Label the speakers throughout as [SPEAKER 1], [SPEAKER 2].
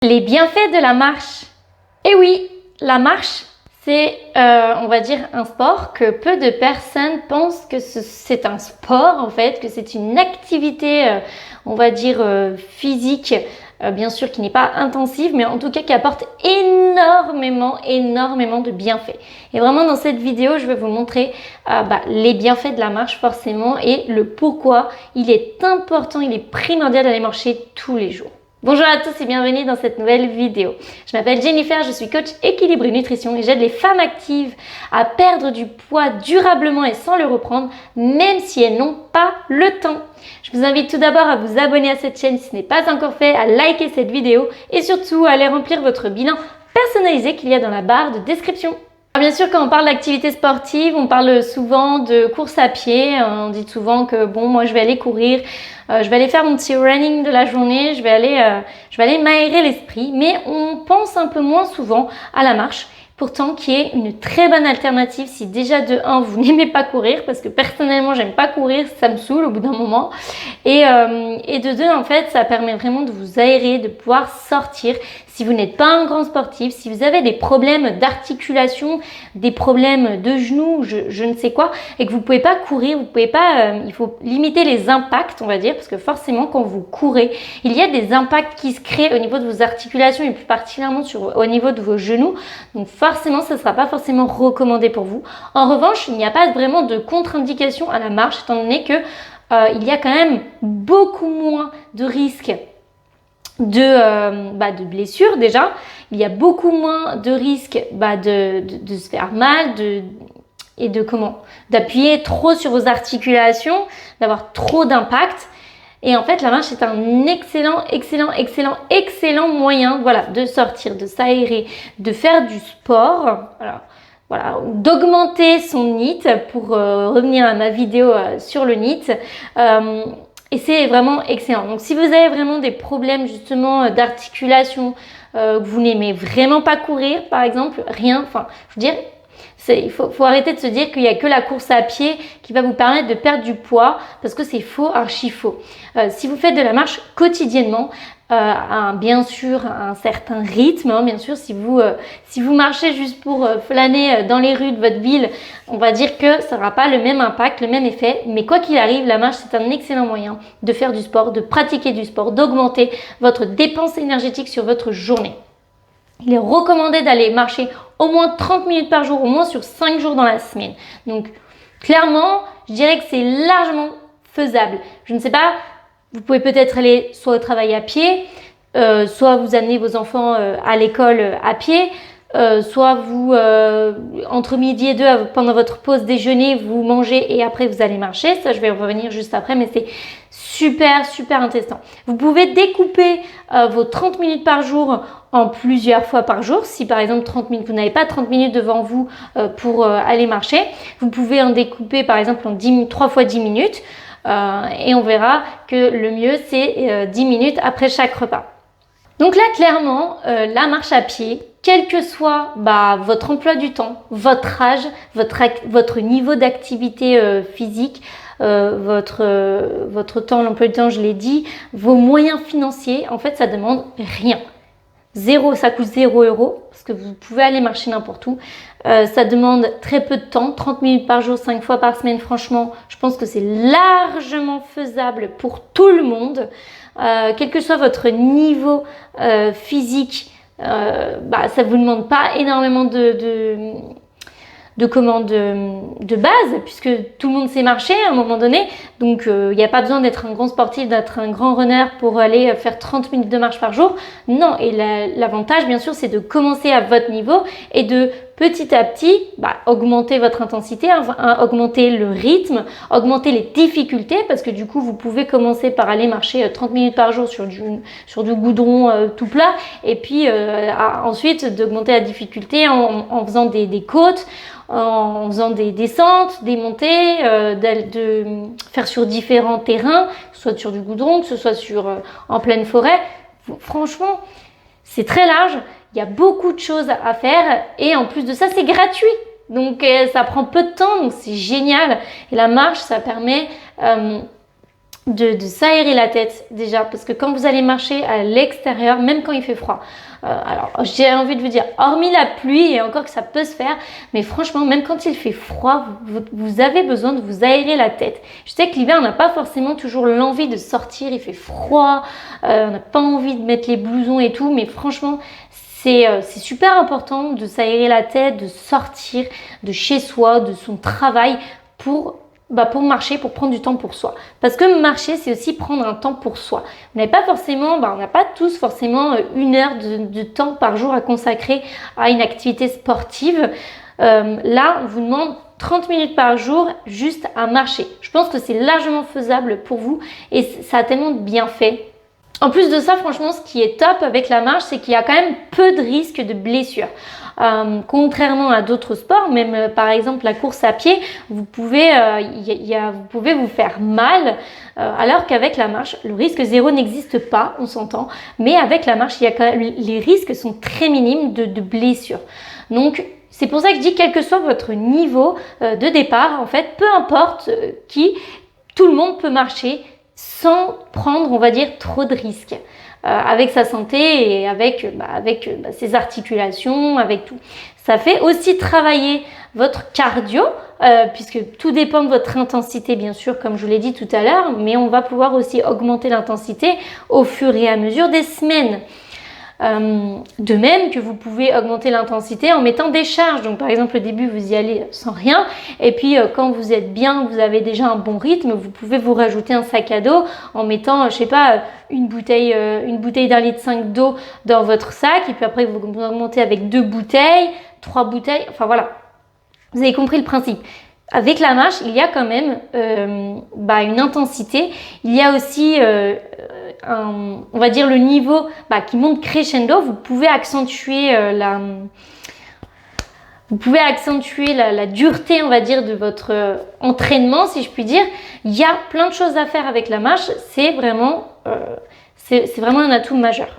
[SPEAKER 1] Les bienfaits de la marche. Eh oui, la marche, c'est, on va dire, un sport que peu de personnes pensent que c'est un sport, en fait, que c'est une activité, on va dire, physique, bien sûr, qui n'est pas intensive, mais en tout cas qui apporte énormément de bienfaits. Et vraiment, dans cette vidéo, je vais vous montrer les bienfaits de la marche, forcément, et le pourquoi il est important, il est primordial d'aller marcher tous les jours. Bonjour à tous et bienvenue dans cette nouvelle vidéo. Je m'appelle Jennifer, je suis coach équilibre et nutrition et j'aide les femmes actives à perdre du poids durablement et sans le reprendre, même si elles n'ont pas le temps. Je vous invite tout d'abord à vous abonner à cette chaîne si ce n'est pas encore fait, à liker cette vidéo et surtout à aller remplir votre bilan personnalisé qu'il y a dans la barre de description. Alors bien sûr, quand on parle d'activité sportive, on parle souvent de course à pied. On dit souvent que bon, moi je vais aller courir, je vais aller faire mon petit running de la journée, je vais aller m'aérer l'esprit. Mais on pense un peu moins souvent à la marche. Pourtant, qui est une très bonne alternative si déjà de 1, vous n'aimez pas courir, parce que personnellement, j'aime pas courir, ça me saoule au bout d'un moment. Et de 2, en fait, ça permet vraiment de vous aérer, de pouvoir sortir. Si vous n'êtes pas un grand sportif, si vous avez des problèmes d'articulation, des problèmes de genoux, je ne sais quoi, et que vous pouvez pas courir, vous pouvez pas, il faut limiter les impacts, on va dire, parce que forcément, quand vous courez, il y a des impacts qui se créent au niveau de vos articulations et plus particulièrement au niveau de vos genoux. Donc forcément, ça ne sera pas forcément recommandé pour vous. En revanche, il n'y a pas vraiment de contre-indication à la marche, étant donné que il y a quand même beaucoup moins de risques de blessures déjà. Il y a beaucoup moins de risques de se faire mal, d'appuyer trop sur vos articulations, d'avoir trop d'impact. Et en fait, la marche est un excellent moyen, voilà, de sortir, de s'aérer, de faire du sport, voilà, d'augmenter son NEAT pour revenir à ma vidéo sur le NEAT. Et c'est vraiment excellent. Donc, si vous avez vraiment des problèmes justement d'articulation, que vous n'aimez vraiment pas courir, par exemple, rien, enfin, je veux dire, il faut arrêter de se dire qu'il n'y a que la course à pied qui va vous permettre de perdre du poids, parce que c'est faux, archi faux. Si vous faites de la marche quotidiennement, bien sûr un certain rythme, bien sûr, si vous marchez juste pour flâner dans les rues de votre ville, on va dire que ça n'aura pas le même impact, le même effet, mais quoi qu'il arrive, la marche c'est un excellent moyen de faire du sport, de pratiquer du sport, d'augmenter votre dépense énergétique sur votre journée. Il est recommandé d'aller marcher au moins 30 minutes par jour, au moins sur 5 jours dans la semaine. Donc, clairement, je dirais que c'est largement faisable. Je ne sais pas, vous pouvez peut-être aller soit au travail à pied, soit vous amenez vos enfants à l'école à pied, soit vous, entre midi et 2, pendant votre pause déjeuner, vous mangez et après vous allez marcher. Ça, je vais revenir juste après, mais c'est super intéressant. Vous pouvez découper vos 30 minutes par jour en plusieurs fois par jour. Si par exemple 30 minutes, vous n'avez pas 30 minutes devant vous pour aller marcher, vous pouvez en découper par exemple en 3 fois 10 minutes et on verra que le mieux c'est 10 minutes après chaque repas. Donc là clairement, la marche à pied, quel que soit votre emploi du temps, votre âge, votre niveau d'activité physique, votre temps, l'emploi du temps, je l'ai dit, vos moyens financiers, en fait ça demande rien. Ça coûte 0 €, parce que vous pouvez aller marcher n'importe où. Ça demande très peu de temps, 30 minutes par jour, 5 fois par semaine. Franchement, je pense que c'est largement faisable pour tout le monde. Quel que soit votre niveau physique, ça vous demande pas énormément de base, puisque tout le monde sait marcher à un moment donné. Donc, il n'y a pas besoin d'être un grand sportif, d'être un grand runner pour aller faire 30 minutes de marche par jour. Non, et l'avantage, bien sûr, c'est de commencer à votre niveau et de petit à petit augmenter votre intensité, augmenter le rythme, augmenter les difficultés, parce que du coup, vous pouvez commencer par aller marcher 30 minutes par jour sur du goudron tout plat, et puis ensuite d'augmenter la difficulté en faisant des côtes, en faisant des descentes, des montées, de faire sur différents terrains, que ce soit sur du goudron, que ce soit en pleine forêt. Franchement, c'est très large, il y a beaucoup de choses à faire et en plus de ça, c'est gratuit. Donc, ça prend peu de temps, donc c'est génial. Et la marche, ça permet de s'aérer la tête déjà, parce que quand vous allez marcher à l'extérieur, même quand il fait froid, alors j'ai envie de vous dire, hormis la pluie, et encore que ça peut se faire, mais franchement, même quand il fait froid, vous avez besoin de vous aérer la tête. Je sais que l'hiver, on n'a pas forcément toujours l'envie de sortir, il fait froid, on n'a pas envie de mettre les blousons et tout, mais franchement, c'est super important de s'aérer la tête, de sortir de chez soi, de son travail pour marcher, pour prendre du temps pour soi. Parce que marcher, c'est aussi prendre un temps pour soi. On n'a pas forcément, on n'a pas tous forcément 1 heure de temps par jour à consacrer à une activité sportive. Là, on vous demande 30 minutes par jour juste à marcher. Je pense que c'est largement faisable pour vous et ça a tellement de bienfaits. En plus de ça, franchement, ce qui est top avec la marche, c'est qu'il y a quand même peu de risques de blessures. Contrairement à d'autres sports, même par exemple la course à pied, vous pouvez vous faire mal, alors qu'avec la marche, le risque zéro n'existe pas, on s'entend, mais avec la marche, les risques sont très minimes de blessures. Donc, c'est pour ça que je dis, quel que soit votre niveau de départ, en fait, peu importe tout le monde peut marcher sans prendre, on va dire, trop de risques. Avec sa santé et avec ses articulations, avec tout. Ça fait aussi travailler votre cardio, puisque tout dépend de votre intensité, bien sûr, comme je vous l'ai dit tout à l'heure, mais on va pouvoir aussi augmenter l'intensité au fur et à mesure des semaines. De même que vous pouvez augmenter l'intensité en mettant des charges. Donc par exemple au début vous y allez sans rien et puis quand vous êtes bien, vous avez déjà un bon rythme, vous pouvez vous rajouter un sac à dos en mettant, je sais pas, une bouteille d'1,5 litre d'eau dans votre sac et puis après vous augmentez avec 2 bouteilles, 3 bouteilles, enfin voilà. Vous avez compris le principe. Avec la marche, il y a quand même une intensité. Il y a aussi, on va dire, le niveau qui monte crescendo. Vous pouvez accentuer la dureté, on va dire, de votre entraînement, si je puis dire. Il y a plein de choses à faire avec la marche. C'est vraiment un atout majeur.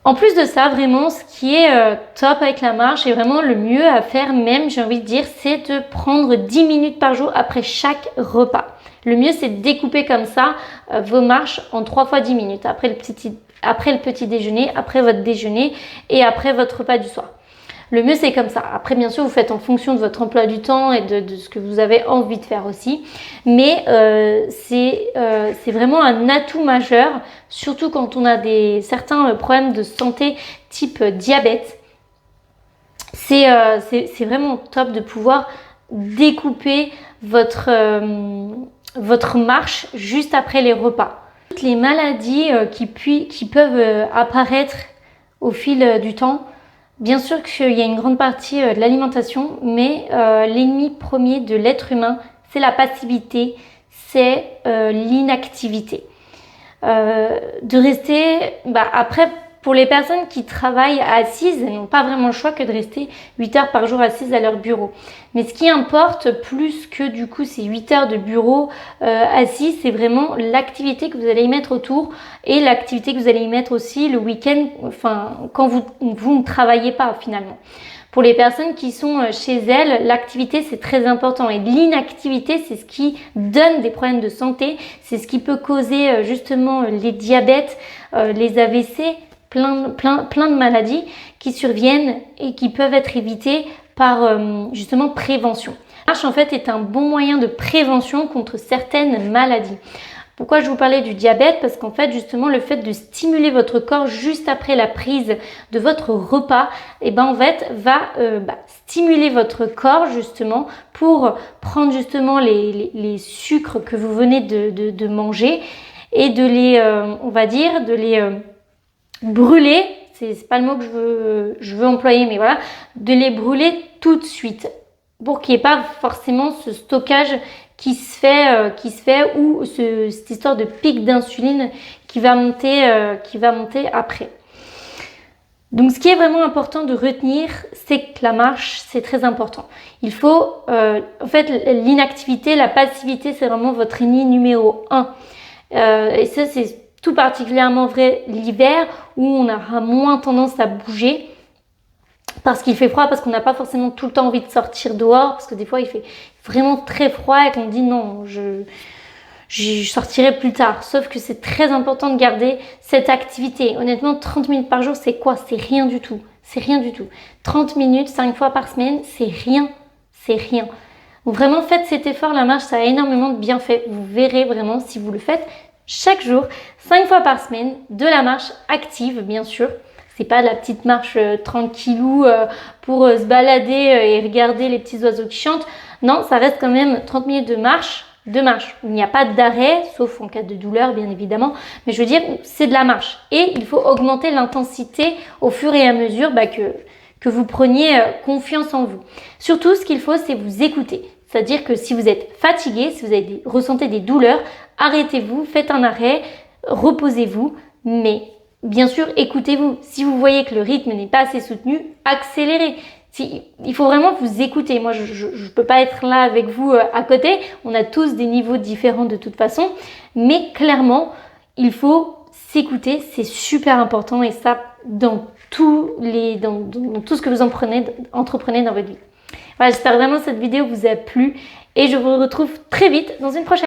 [SPEAKER 1] En plus de ça, vraiment, ce qui est top avec la marche et vraiment le mieux à faire même, j'ai envie de dire, c'est de prendre 10 minutes par jour après chaque repas. Le mieux, c'est de découper comme ça vos marches en 3 fois 10 minutes. Après le petit déjeuner, après votre déjeuner et après votre repas du soir. Le mieux, c'est comme ça. Après, bien sûr, vous faites en fonction de votre emploi du temps et de ce que vous avez envie de faire aussi. Mais c'est vraiment un atout majeur, surtout quand on a certains problèmes de santé type diabète. C'est vraiment top de pouvoir découper votre marche juste après les repas. Toutes les maladies qui peuvent apparaître au fil du temps, bien sûr qu'il y a une grande partie de l'alimentation, mais l'ennemi premier de l'être humain, c'est la passivité, c'est l'inactivité. De rester, après, pour les personnes qui travaillent assises, elles n'ont pas vraiment le choix que de rester 8 heures par jour assises à leur bureau. Mais ce qui importe plus que du coup ces 8 heures de bureau assis, c'est vraiment l'activité que vous allez y mettre autour et l'activité que vous allez y mettre aussi le week-end, quand vous ne travaillez pas finalement. Pour les personnes qui sont chez elles, l'activité c'est très important et l'inactivité c'est ce qui donne des problèmes de santé, c'est ce qui peut causer justement les diabètes, les AVC, plein de maladies qui surviennent et qui peuvent être évitées par justement prévention. La marche en fait est un bon moyen de prévention contre certaines maladies. Pourquoi je vous parlais du diabète? Parce qu'en fait, justement, le fait de stimuler votre corps juste après la prise de votre repas, va stimuler votre corps justement pour prendre justement les sucres que vous venez de manger et de les brûler. C'est pas le mot que je veux employer, mais voilà, de les brûler tout de suite pour qu'il n'y ait pas forcément ce stockage qui se fait ou cette histoire de pic d'insuline qui va monter après. Donc ce qui est vraiment important de retenir, c'est que la marche, c'est très important. Il faut, en fait, l'inactivité, la passivité, c'est vraiment votre ennemi numéro 1. Et ça, c'est tout particulièrement vrai l'hiver où on aura moins tendance à bouger. Parce qu'il fait froid, parce qu'on n'a pas forcément tout le temps envie de sortir dehors, parce que des fois il fait vraiment très froid et qu'on dit non, je sortirai plus tard. Sauf que c'est très important de garder cette activité. Honnêtement, 30 minutes par jour, c'est quoi? C'est rien du tout. C'est rien du tout. 30 minutes, 5 fois par semaine, c'est rien. C'est rien. Donc vraiment, faites cet effort. La marche, ça a énormément de bienfaits. Vous verrez vraiment si vous le faites chaque jour, 5 fois par semaine, de la marche active, bien sûr. C'est pas de la petite marche tranquillou pour se balader et regarder les petits oiseaux qui chantent. Non, ça reste quand même 30 minutes de marche. Il n'y a pas d'arrêt, sauf en cas de douleur, bien évidemment. Mais je veux dire, c'est de la marche. Et il faut augmenter l'intensité au fur et à mesure que vous preniez confiance en vous. Surtout, ce qu'il faut, c'est vous écouter. C'est-à-dire que si vous êtes fatigué, si vous ressentez des douleurs, arrêtez-vous, faites un arrêt, reposez-vous, mais bien sûr, écoutez-vous. Si vous voyez que le rythme n'est pas assez soutenu, accélérez. Il faut vraiment vous écouter. Moi, je ne peux pas être là avec vous à côté. On a tous des niveaux différents de toute façon. Mais clairement, il faut s'écouter. C'est super important et ça, dans tout ce que vous entreprenez dans votre vie. Voilà, j'espère vraiment que cette vidéo vous a plu et je vous retrouve très vite dans une prochaine.